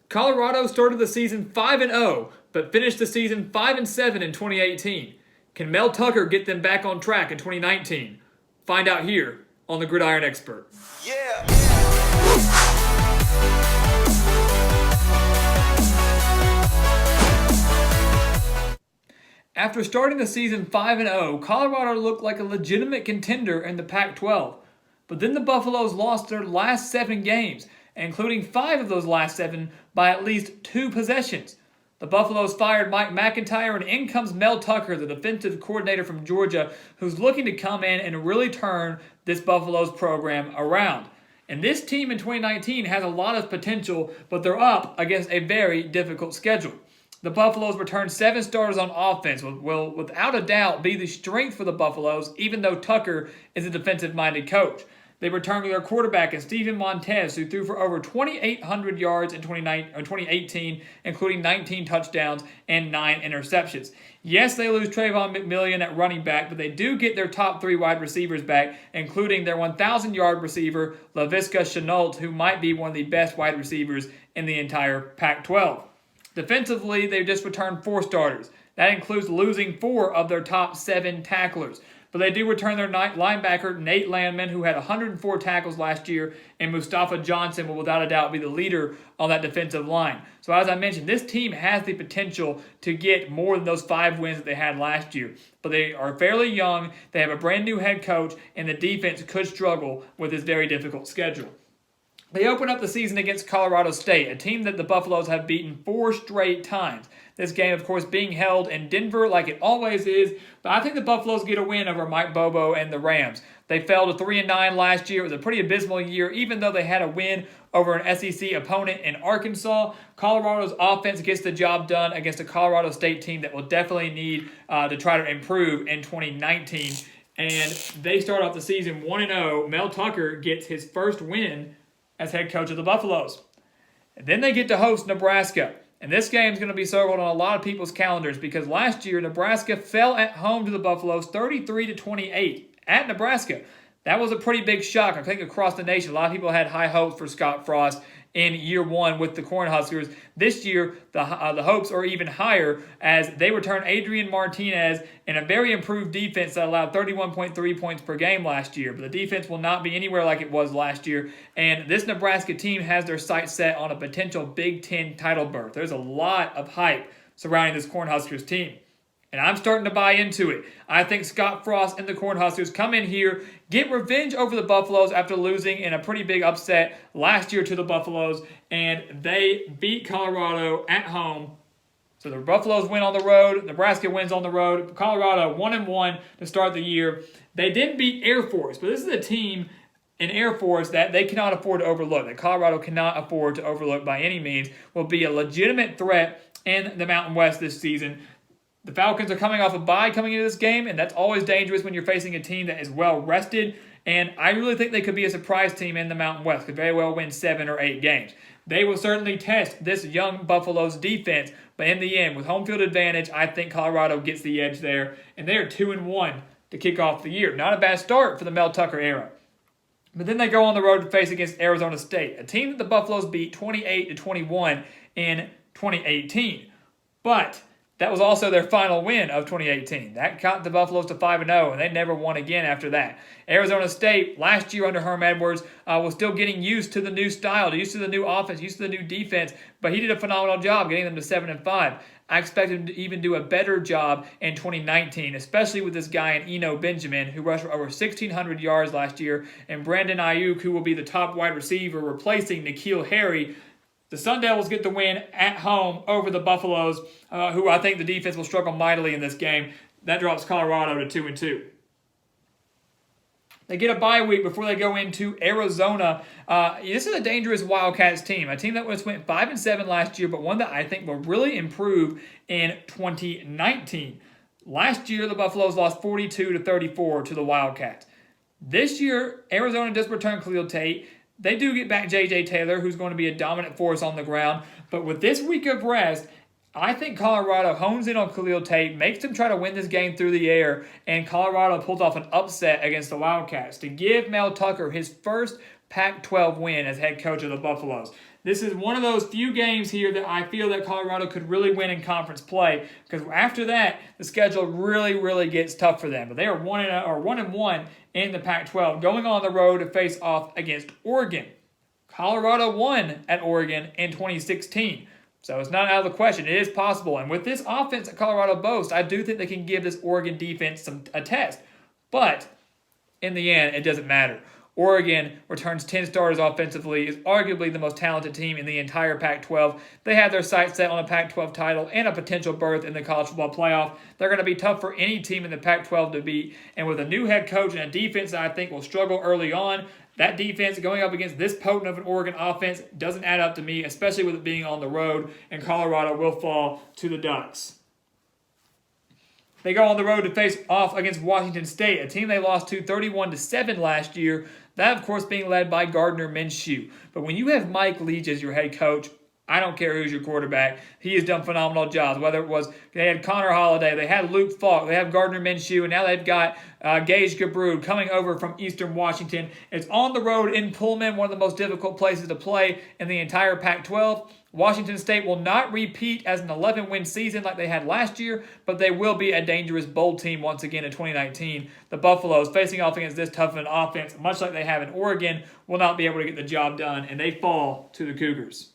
Colorado started the season 5-0, but finished the season 5-7 in 2018. Can Mel Tucker get them back on track in 2019? Find out here on the Gridiron Expert. Yeah. After starting the season 5-0, Colorado looked like a legitimate contender in the Pac-12. But then the Buffaloes lost their last 7 games, including 5 of those last 7 by at least 2 possessions. The Buffaloes fired Mike McIntyre, and in comes Mel Tucker, the defensive coordinator from Georgia, who's looking to come in and really turn this Buffaloes program around. And this team in 2019 has a lot of potential, but they're up against a very difficult schedule. The Buffaloes returned 7 starters on offense, will without a doubt be the strength for the Buffaloes, even though Tucker is a defensive-minded coach. They returned their quarterback in Steven Montez, who threw for over 2,800 yards in 2018, including 19 touchdowns and 9 interceptions. Yes, they lose Trayvon McMillian at running back, but they do get their top 3 wide receivers back, including their 1,000-yard receiver, Laviska Shenault, who might be one of the best wide receivers in the entire Pac-12. Defensively, they've just returned 4 starters. That includes losing 4 of their top 7 tacklers. But they do return their linebacker, Nate Landman, who had 104 tackles last year, and Mustafa Johnson will without a doubt be the leader on that defensive line. So as I mentioned, this team has the potential to get more than those 5 wins that they had last year. But they are fairly young, they have a brand new head coach, and the defense could struggle with this very difficult schedule. They open up the season against Colorado State, a team that the Buffaloes have beaten 4 straight times. This game, of course, being held in Denver like it always is, but I think the Buffaloes get a win over Mike Bobo and the Rams. They fell to 3-9 last year. It was a pretty abysmal year, even though they had a win over an SEC opponent in Arkansas. Colorado's offense gets the job done against a Colorado State team that will definitely need to try to improve in 2019. And they start off the season 1-0. Mel Tucker gets his first win as head coach of the Buffaloes. And then they get to host Nebraska. And this game is going to be circled on a lot of people's calendars because last year Nebraska fell at home to the Buffaloes 33-28 at Nebraska. That was a pretty big shock, I think, across the nation. A lot of people had high hopes for Scott Frost in year 1 with the Cornhuskers. This year, the hopes are even higher as they return Adrian Martinez in a very improved defense that allowed 31.3 points per game last year. But the defense will not be anywhere like it was last year. And this Nebraska team has their sights set on a potential Big Ten title berth. There's a lot of hype surrounding this Cornhuskers team. And I'm starting to buy into it. I think Scott Frost and the Cornhuskers come in here, get revenge over the Buffaloes after losing in a pretty big upset last year to the Buffaloes, and they beat Colorado at home. So the Buffaloes win on the road, Nebraska wins on the road, Colorado 1-1 to start the year. They did beat Air Force, but this is a team in Air Force that they cannot afford to overlook, that Colorado cannot afford to overlook by any means, will be a legitimate threat in the Mountain West this season. The Falcons are coming off a bye coming into this game, and that's always dangerous when you're facing a team that is well rested. And I really think they could be a surprise team in the Mountain West, could very well win 7 or 8 games. They will certainly test this young Buffalo's defense, but in the end, with home field advantage, I think Colorado gets the edge there, and they are 2-1 to kick off the year. Not a bad start for the Mel Tucker era. But then they go on the road to face against Arizona State, a team that the Buffaloes beat 28-21 in 2018. But that was also their final win of 2018. That got the Buffaloes to 5-0, and they never won again after that. Arizona State, last year under Herm Edwards, was still getting used to the new style, used to the new offense, used to the new defense, but he did a phenomenal job getting them to 7-5. I expect him to even do a better job in 2019, especially with this guy in Eno Benjamin, who rushed for over 1,600 yards last year, and Brandon Ayuk, who will be the top wide receiver, replacing N'Keal Harry. The Sun Devils get the win at home over the Buffaloes, who I think the defense will struggle mightily in this game. That drops Colorado to 2-2. They get a bye week before they go into Arizona. This is a dangerous Wildcats team, a team that went 5-7 last year, but one that I think will really improve in 2019. Last year, the Buffaloes lost 42-34 to the Wildcats. This year, Arizona does return Khalil Tate. They do get back J.J. Taylor, who's going to be a dominant force on the ground. But with this week of rest, I think Colorado hones in on Khalil Tate, makes them try to win this game through the air, and Colorado pulls off an upset against the Wildcats to give Mel Tucker his first Pac-12 win as head coach of the Buffaloes. This is one of those few games here that I feel that Colorado could really win in conference play, because after that, the schedule really gets tough for them. But they are 1-1 in the Pac-12, going on the road to face off against Oregon. Colorado won at Oregon in 2016. So it's not out of the question. It is possible. And with this offense that Colorado boasts, I do think they can give this Oregon defense a test. But in the end, it doesn't matter. Oregon returns 10 starters offensively, is arguably the most talented team in the entire Pac-12. They have their sights set on a Pac-12 title and a potential berth in the college football playoff. They're going to be tough for any team in the Pac-12 to beat. And with a new head coach and a defense that I think will struggle early on, that defense going up against this potent of an Oregon offense doesn't add up to me, especially with it being on the road, and Colorado will fall to the Ducks. They go on the road to face off against Washington State, a team they lost to 31-7 last year. That, of course, being led by Gardner Minshew. But when you have Mike Leach as your head coach, I don't care who's your quarterback. He has done phenomenal jobs. Whether it was they had Connor Holiday, they had Luke Falk, they have Gardner Minshew, and now they've got Gage Gabrud coming over from Eastern Washington. It's on the road in Pullman, one of the most difficult places to play in the entire Pac-12. Washington State will not repeat as an 11-win season like they had last year, but they will be a dangerous bowl team once again in 2019. The Buffaloes, facing off against this tough of an offense, much like they have in Oregon, will not be able to get the job done, and they fall to the Cougars.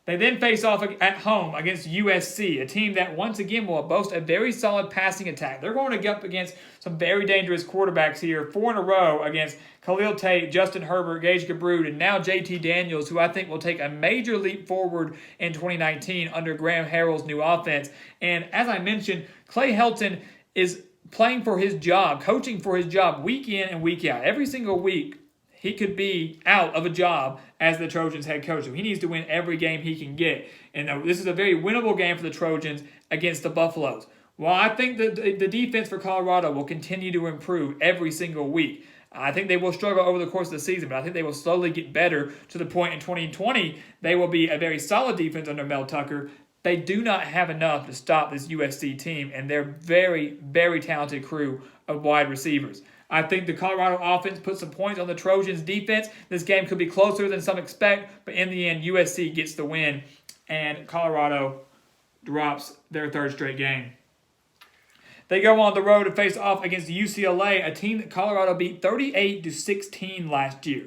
They then face off at home against USC, a team that once again will boast a very solid passing attack. They're going to get up against some very dangerous quarterbacks here, 4 in a row against Khalil Tate, Justin Herbert, Gage Gabrud, and now JT Daniels, who I think will take a major leap forward in 2019 under Graham Harrell's new offense. And as I mentioned, Clay Helton is playing for his job, coaching for his job week in and week out. Every single week, he could be out of a job as the Trojans head coach. So he needs to win every game he can get. And this is a very winnable game for the Trojans against the Buffaloes. While I think the defense for Colorado will continue to improve every single week, I think they will struggle over the course of the season, but I think they will slowly get better to the point in 2020 they will be a very solid defense under Mel Tucker. They do not have enough to stop this USC team and their very talented crew of wide receivers. I think the Colorado offense put some points on the Trojans' defense. This game could be closer than some expect, but in the end, USC gets the win, and Colorado drops their third straight game. They go on the road to face off against UCLA, a team that Colorado beat 38-16 last year.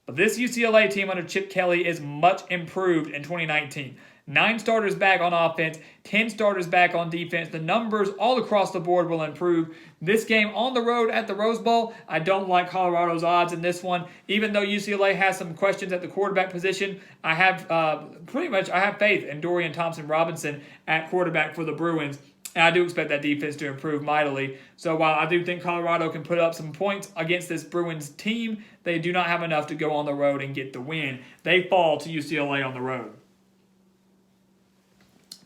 But this UCLA team under Chip Kelly is much improved in 2019. 9 starters back on offense, 10 starters back on defense. The numbers all across the board will improve. This game on the road at the Rose Bowl, I don't like Colorado's odds in this one. Even though UCLA has some questions at the quarterback position, I have faith in Dorian Thompson-Robinson at quarterback for the Bruins. And I do expect that defense to improve mightily. So while I do think Colorado can put up some points against this Bruins team, they do not have enough to go on the road and get the win. They fall to UCLA on the road.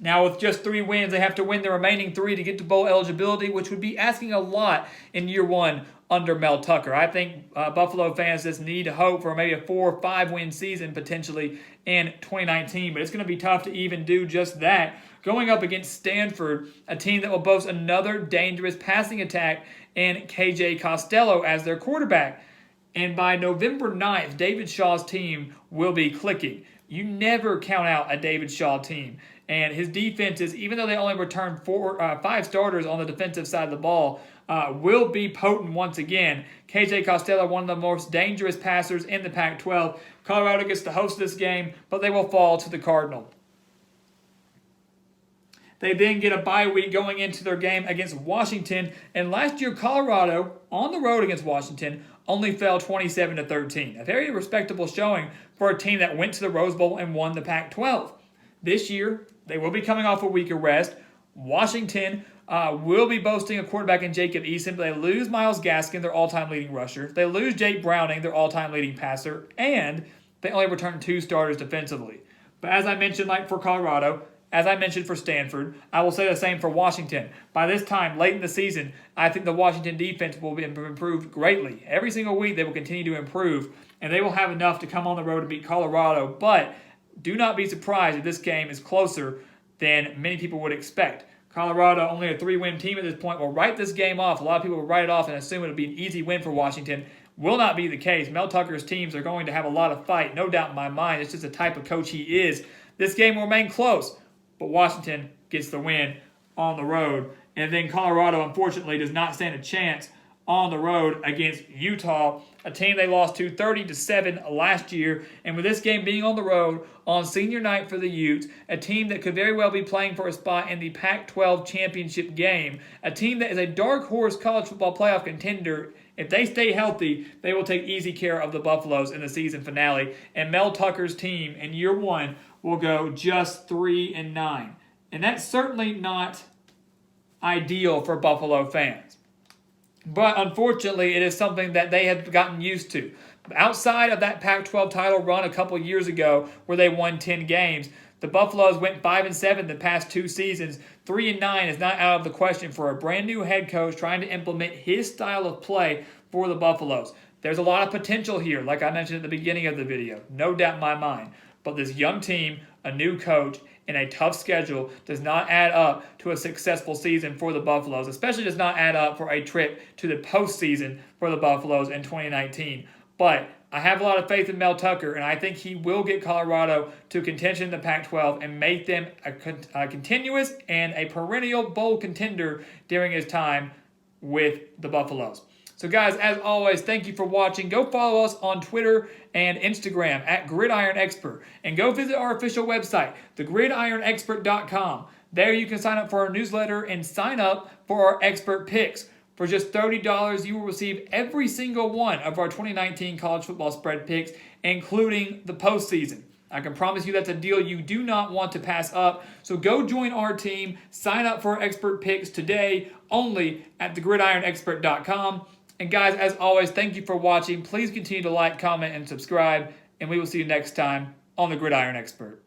Now, with just 3 wins, they have to win the remaining 3 to get to bowl eligibility, which would be asking a lot in year 1 under Mel Tucker. I think Buffalo fans just need to hope for maybe a 4 or 5 win season potentially in 2019, but it's going to be tough to even do just that. Going up against Stanford, a team that will boast another dangerous passing attack, and KJ Costello as their quarterback. And by November 9th, David Shaw's team will be clicking. You never count out a David Shaw team. And his defenses, even though they only returned 5 starters on the defensive side of the ball, will be potent once again. KJ Costello, one of the most dangerous passers in the Pac-12. Colorado gets to host this game, but they will fall to the Cardinal. They then get a bye week going into their game against Washington. And last year, Colorado, on the road against Washington, only fell 27-13. A very respectable showing for a team that went to the Rose Bowl and won the Pac-12. This year, they will be coming off a week of rest. Washington will be boasting a quarterback in Jacob Eason, but they lose Myles Gaskin, their all-time leading rusher. They lose Jake Browning, their all-time leading passer. And they only return 2 starters defensively. But as I mentioned, like for Colorado, as I mentioned for Stanford, I will say the same for Washington. By this time, late in the season, I think the Washington defense will be improved greatly. Every single week, they will continue to improve, and they will have enough to come on the road to beat Colorado. But do not be surprised if this game is closer than many people would expect. Colorado, only a 3-win team at this point, will write this game off. A lot of people will write it off and assume it will be an easy win for Washington. will not be the case. Mel Tucker's teams are going to have a lot of fight, no doubt in my mind. It's just the type of coach he is. This game will remain close, but Washington gets the win on the road. And then Colorado, unfortunately, does not stand a chance on the road against Utah, a team they lost to 30-7 last year. And with this game being on the road on senior night for the Utes, a team that could very well be playing for a spot in the Pac-12 Championship game, a team that is a dark horse college football playoff contender. If they stay healthy, they will take easy care of the Buffaloes in the season finale. And Mel Tucker's team in year one will go just 3-9. And that's certainly not ideal for Buffalo fans. But unfortunately, it is something that they have gotten used to. Outside of that Pac-12 title run a couple years ago where they won 10 games, the Buffaloes went 5-7 the past 2 seasons. 3-9 is not out of the question for a brand new head coach trying to implement his style of play for the Buffaloes. There's a lot of potential here, like I mentioned at the beginning of the video. No doubt in my mind. But this young team, a new coach, and a tough schedule does not add up to a successful season for the Buffaloes, especially does not add up for a trip to the postseason for the Buffaloes in 2019. But I have a lot of faith in Mel Tucker, and I think he will get Colorado to contention in the Pac-12 and make them a continuous and a perennial bowl contender during his time with the Buffaloes. So guys, as always, thank you for watching. Go follow us on Twitter and Instagram at Gridiron Expert. And go visit our official website, thegridironexpert.com. There you can sign up for our newsletter and sign up for our expert picks. For just $30, you will receive every single one of our 2019 college football spread picks, including the postseason. I can promise you that's a deal you do not want to pass up. So go join our team. Sign up for our expert picks today only at thegridironexpert.com. And guys, as always, thank you for watching. Please continue to like, comment, and subscribe. And we will see you next time on The Gridiron Expert.